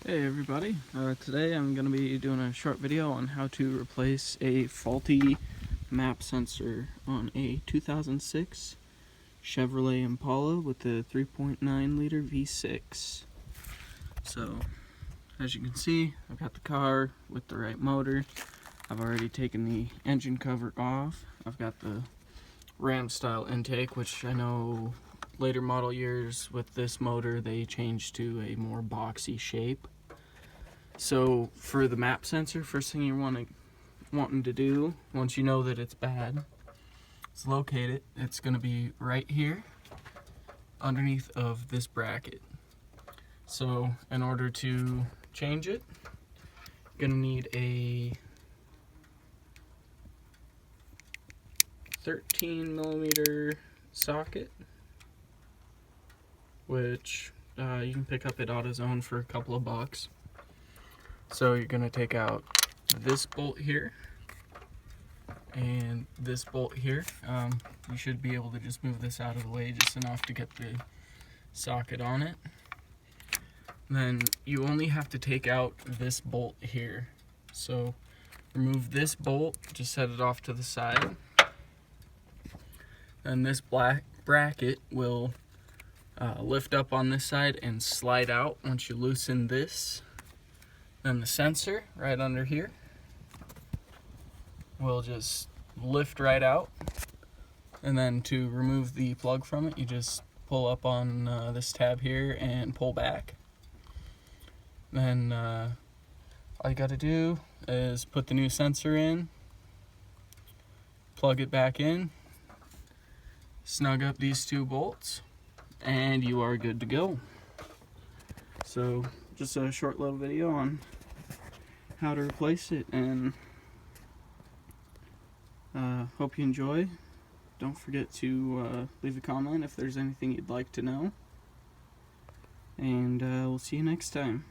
Hey everybody, today I'm going to be doing a short video on how to replace a faulty map sensor on a 2006 Chevrolet Impala with the 3.9 liter V6. So, as you can see, I've got the car with the right motor. I've already taken the engine cover off. I've got the Ram style intake, which I know later model years with this motor they changed to a more boxy shape. So for the map sensor, first thing you're wanting to do, once you know that it's bad, is locate it. It's going to be right here underneath of this bracket. So in order to change it, you're going to need a 13mm socket, which you can pick up at AutoZone for a couple of bucks. So you're going to take out this bolt here and this bolt here. You should be able to just move this out of the way just enough to get the socket on it. Then you only have to take out this bolt here. So remove this bolt, just set it off to the side. Then this black bracket will lift up on this side and slide out once you loosen this. Then the sensor right under here will just lift right out. And then to remove the plug from it, you just pull up on this tab here and pull back. Then all you got to do is put the new sensor in, plug it back in, snug up these two bolts, and you are good to go. So just a short little video on how to replace it, and hope you enjoy. Don't forget to leave a comment if there's anything you'd like to know, and we'll see you next time.